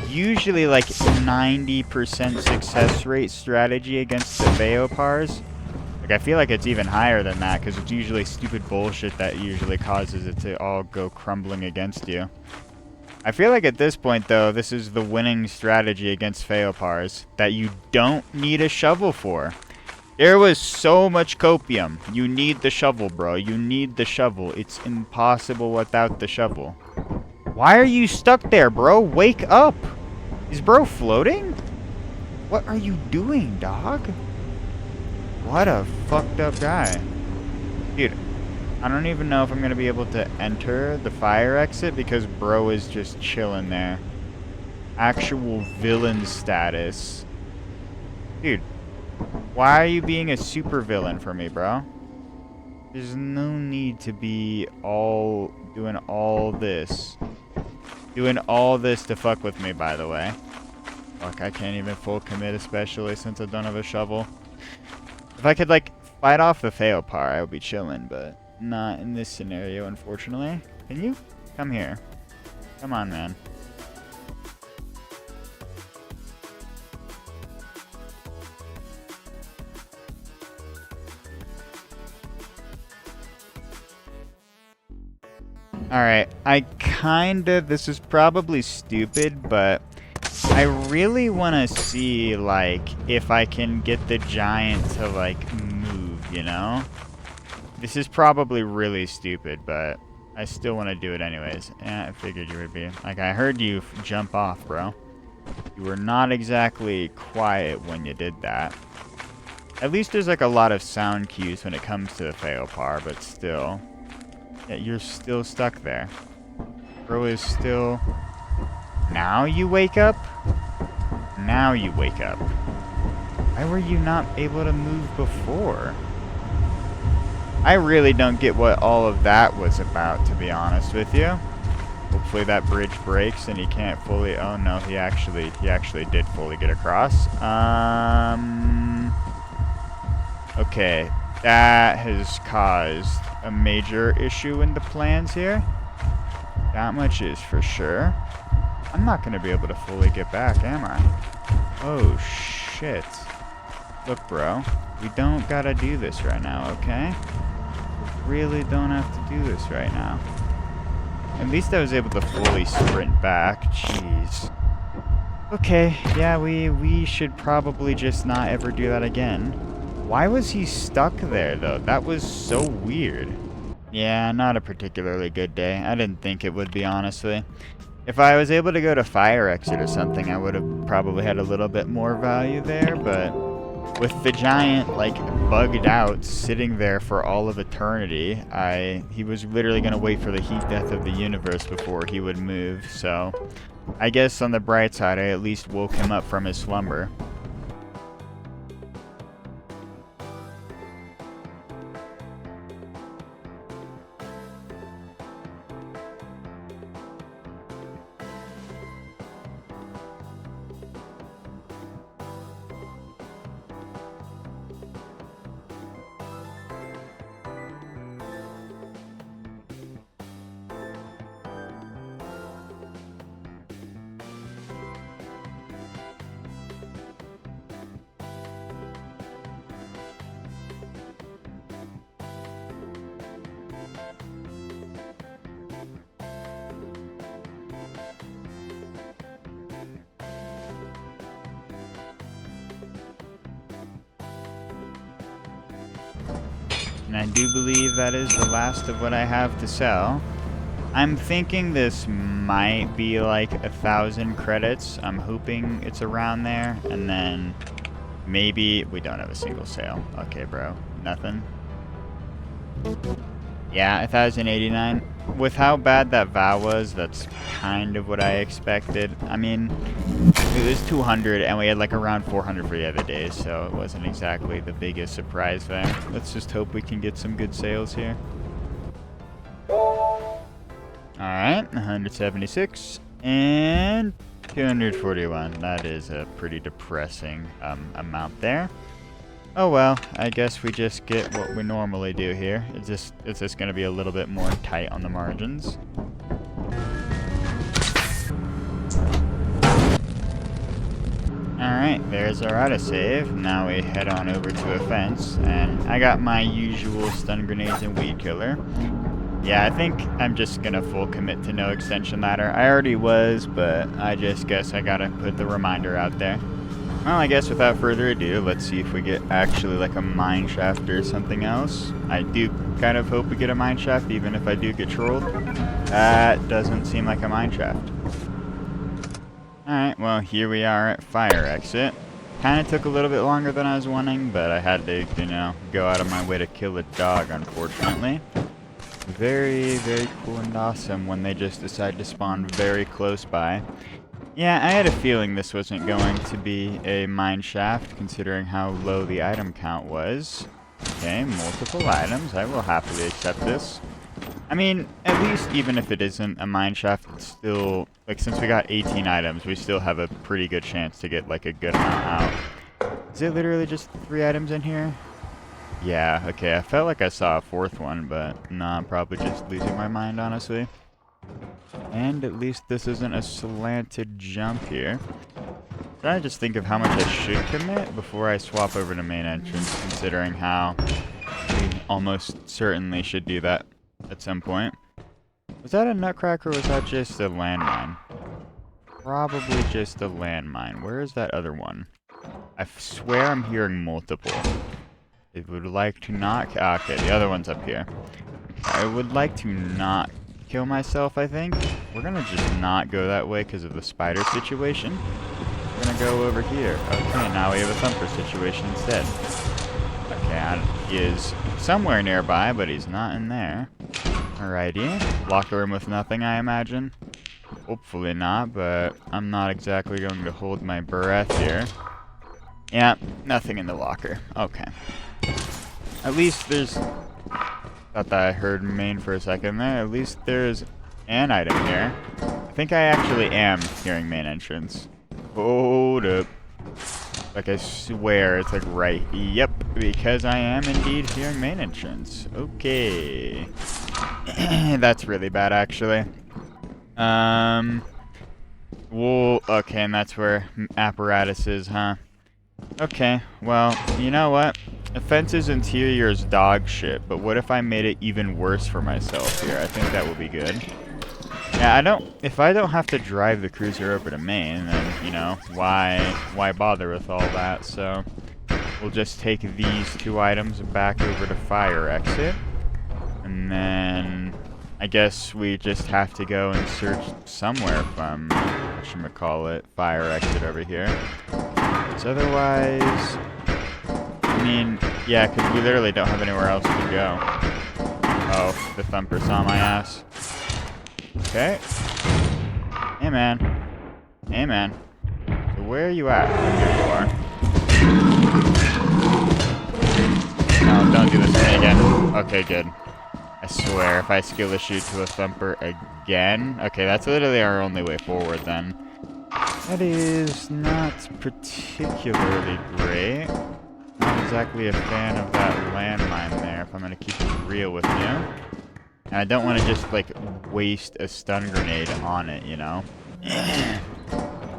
Speaker 1: usually, like, 90% success rate strategy against the Feopars. Like, I feel like it's even higher than that, because it's usually stupid bullshit that usually causes it to all go crumbling against you. I feel like at this point, though, this is the winning strategy against Feopars that you don't need a shovel for. There was so much copium. You need the shovel, bro. You need the shovel. It's impossible without the shovel. Why are you stuck there, bro? Wake up! Is bro floating? What are you doing, dog? What a fucked up guy. Dude, I don't even know if I'm going to be able to enter the fire exit because bro is just chilling there. Actual villain status. Dude. Why are you being a super villain for me, bro? There's no need to be doing all this. Doing all this to fuck with me, by the way. Fuck, I can't even full commit, especially since I don't have a shovel. If I could, like, fight off the Feopar, I would be chilling, but not in this scenario, unfortunately. Can you? Come here. Come on, man. Alright, this is probably stupid, but I really want to see, like, if I can get the giant to, like, move, you know? This is probably really stupid, but I still want to do it anyways. Yeah, I figured you would be. Like, I heard you jump off, bro. You were not exactly quiet when you did that. At least there's, like, a lot of sound cues when it comes to the Failpar, but still. Yeah, you're still stuck there. Bro is still... Now you wake up? Now you wake up. Why were you not able to move before? I really don't get what all of that was about, to be honest with you. Hopefully that bridge breaks and he can't fully... Oh no, he actually did fully get across. Okay, that has caused a major issue in the plans here. That much is for sure. I'm not going to be able to fully get back, am I? Oh, shit. Look, bro. We don't gotta do this right now, okay? We really don't have to do this right now. At least I was able to fully sprint back. Jeez. Okay, yeah, we should probably just not ever do that again. Why was he stuck there, though? That was so weird. Yeah, not a particularly good day. I didn't think it would be, honestly. If I was able to go to fire exit or something, I would have probably had a little bit more value there, but with the giant, like, bugged out, sitting there for all of eternity, he was literally going to wait for the heat death of the universe before he would move, so I guess on the bright side, I at least woke him up from his slumber. And I do believe that is the last of what I have to sell. I'm thinking this might be like 1,000 credits. I'm hoping it's around there. And then maybe... We don't have a single sale. Okay, bro. Nothing. Yeah, 1,089. With how bad that vow was, that's kind of what I expected. I mean, it was 200, and we had like around 400 for the other days, so it wasn't exactly the biggest surprise there. Let's just hope we can get some good sales here. Alright, 176, and 241. That is a pretty depressing amount there. Oh well, I guess we just get what we normally do here. It's just going to be a little bit more tight on the margins. Alright, there's our autosave. Now we head on over to a fence, and I got my usual stun grenades and weed killer. Yeah, I think I'm just going to full commit to no extension ladder. I already was, but I just guess I got to put the reminder out there. Well, I guess without further ado, let's see if we get actually like a mine shaft or something else. I do kind of hope we get a mine shaft, even if I do get trolled. That doesn't seem like a mine shaft. Alright, well, here we are at fire exit. Kind of took a little bit longer than I was wanting, but I had to, you know, go out of my way to kill a dog, unfortunately. Very, very cool and awesome when they just decide to spawn very close by. Yeah, I had a feeling this wasn't going to be a mine shaft, considering how low the item count was. Okay, multiple items. I will happily accept this. I mean, at least even if it isn't a mine shaft, it's still, like, since we got 18 items, we still have a pretty good chance to get, like, a good amount out. Is it literally just 3 items in here? Yeah, okay, I felt like I saw a 4th one, but no, I'm probably just losing my mind, honestly. And at least this isn't a slanted jump here. Trying to just think of how much I should commit before I swap over to main entrance, considering how we almost certainly should do that at some point. Was that a nutcracker or was that just a landmine? Probably just a landmine. Where is that other one? I swear I'm hearing multiple. I would like to not... Okay, the other one's up here. I would like to not kill myself, I think. We're gonna just not go that way because of the spider situation. We're gonna go over here. Okay, now we have a thumper situation instead. Okay, he is somewhere nearby, but he's not in there. Alrighty. Locker room with nothing, I imagine. Hopefully not, but I'm not exactly going to hold my breath here. Yeah, nothing in the locker. Okay. At least there's... Thought that I heard main for a second there. At least there's an item here. I think I actually am hearing main entrance. Hold up. Like I swear it's like right. Yep, because I am indeed hearing main entrance. Okay. That's really bad actually. Well, okay, and that's where apparatus is, huh? Okay, well, you know what? The fence's interior is dog shit, but what if I made it even worse for myself here? I think that would be good. Yeah, if I don't have to drive the cruiser over to Maine, then, you know, why bother with all that? So, we'll just take these two items back over to fire exit. And then, I guess we just have to go and search somewhere from, whatchamacallit, fire exit over here. So otherwise, I mean, yeah, because we literally don't have anywhere else to go. Oh, the thumper saw my ass. Okay. Hey, man. Hey, man. So where are you at? Here you are. No, don't do this to me again. Okay, good. I swear, if I skill the shoot to a thumper again... Okay, that's literally our only way forward, then. That is not particularly great. Not exactly a fan of that landmine there, if I'm going to keep it real with you. And I don't want to just, like, waste a stun grenade on it, you know?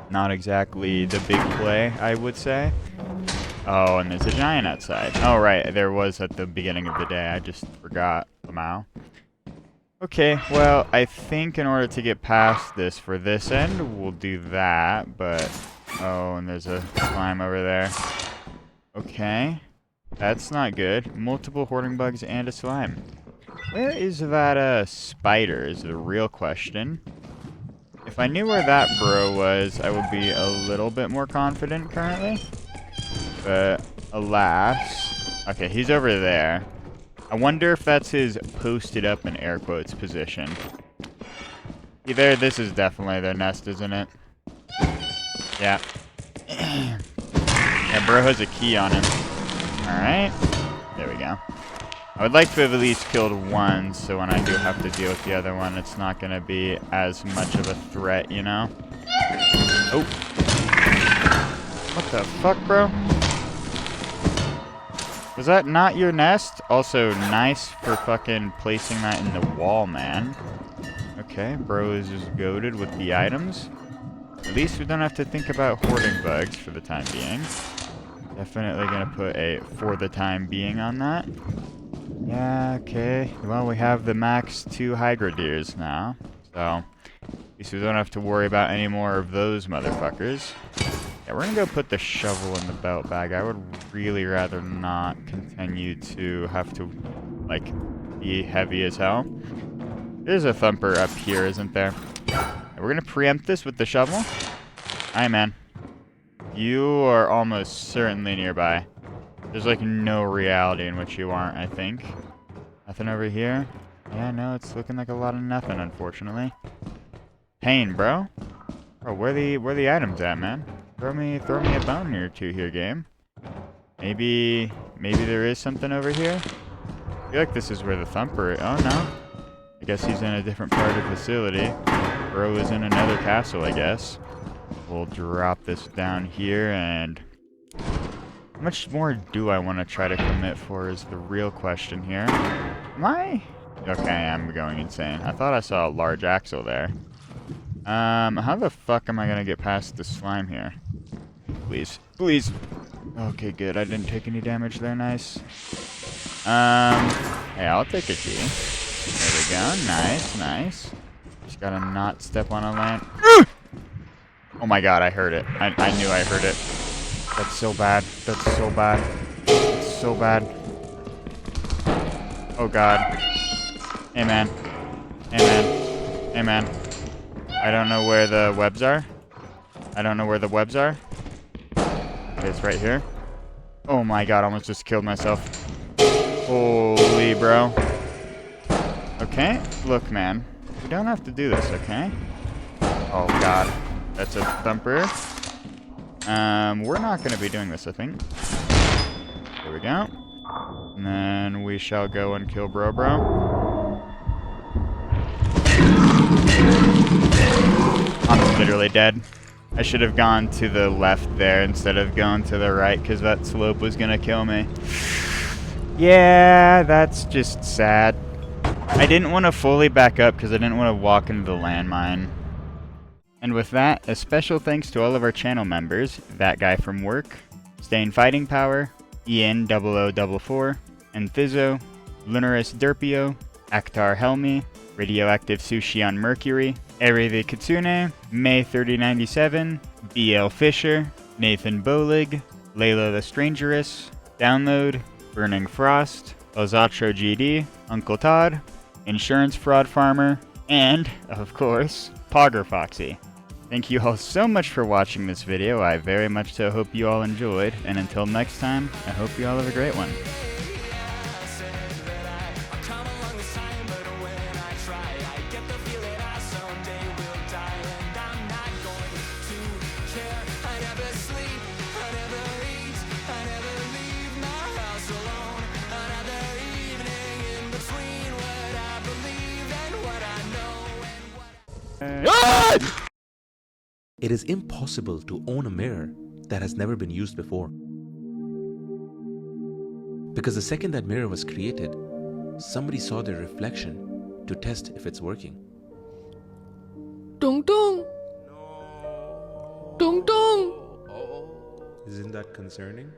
Speaker 1: Not exactly the big play, I would say. Oh, and there's a giant outside. Oh, right, there was at the beginning of the day. I just forgot. Somehow. Okay, well, I think in order to get past this for this end, we'll do that, but... Oh, and there's a slime over there. Okay. That's not good. Multiple hoarding bugs and a slime. Where is that, spider is the real question. If I knew where that bro was, I would be a little bit more confident currently. But, alas... Okay, he's over there. I wonder if that's his posted up in air quotes position. Either this is definitely their nest, isn't it? Yeah. Yeah, bro has a key on him. Alright. There we go. I would like to have at least killed one, so when I do have to deal with the other one, it's not going to be as much of a threat, you know? Oh. What the fuck, bro? Was that not your nest? Also, nice for fucking placing that in the wall, man. Okay, bro is just goated with the items. At least we don't have to think about hoarding bugs for the time being. Definitely gonna put a for the time being on that. Yeah, okay. Well, we have the max 2 Hygrodeers now. So, at least we don't have to worry about any more of those motherfuckers. Yeah, we're gonna go put the shovel in the belt bag. I would really rather not continue to have to, like, be heavy as hell. There's a thumper up here, isn't there? Yeah, we're gonna preempt this with the shovel. Hi, man. You are almost certainly nearby. There's, like, no reality in which you aren't, I think. Nothing over here? Yeah, no, it's looking like a lot of nothing, unfortunately. Pain, bro. Bro, where the items at, man? Throw me a bone or two here, game. Maybe there is something over here? I feel like this is where the thumper is. Oh, no. I guess he's in a different part of the facility. Bro is in another castle, I guess. We'll drop this down here, and... How much more do I want to try to commit for is the real question here. Am I? Okay, I'm going insane. I thought I saw a large axle there. How the fuck am I gonna get past the slime here? Please. Please. Okay, good. I didn't take any damage there. Nice. Hey, I'll take a key. There we go. Nice, nice. Just gotta not step on a land. Oh my god, I heard it. I knew I heard it. That's so bad. That's so bad. That's so bad. Oh god. Hey man. Hey man. Hey man. I don't know where the webs are. I don't know where the webs are. Okay, it's right here. Oh my god, I almost just killed myself. Holy bro. Okay, look man. We don't have to do this, okay? Oh god. That's a thumper. We're not gonna be doing this, I think. There we go. And then we shall go and kill bro. I'm literally dead. I should have gone to the left there instead of going to the right, because that slope was gonna kill me. Yeah, that's just sad. I didn't want to fully back up because I didn't want to walk into the landmine. And with that, a special thanks to all of our channel members, That Guy From Work, Stain Fighting Power, Ian 0044, Enthizo, Lunaris Derpio, Akhtar Helmi, Radioactive Sushi on Mercury, Eri the Kitsune, May 3097, BL Fisher, Nathan Bolig, Layla the Strangeress, Download, Burning Frost, Ozatro GD, Uncle Todd, Insurance Fraud Farmer, and, of course, Pogger Foxy. Thank you all so much for watching this video. I very much so hope you all enjoyed, and until next time, I hope you all have a great one.
Speaker 2: It is impossible to own a mirror that has never been used before. Because the second that mirror was created, somebody saw their reflection to test if it's working.
Speaker 3: Dong dong! Dong dong!
Speaker 2: Isn't that concerning?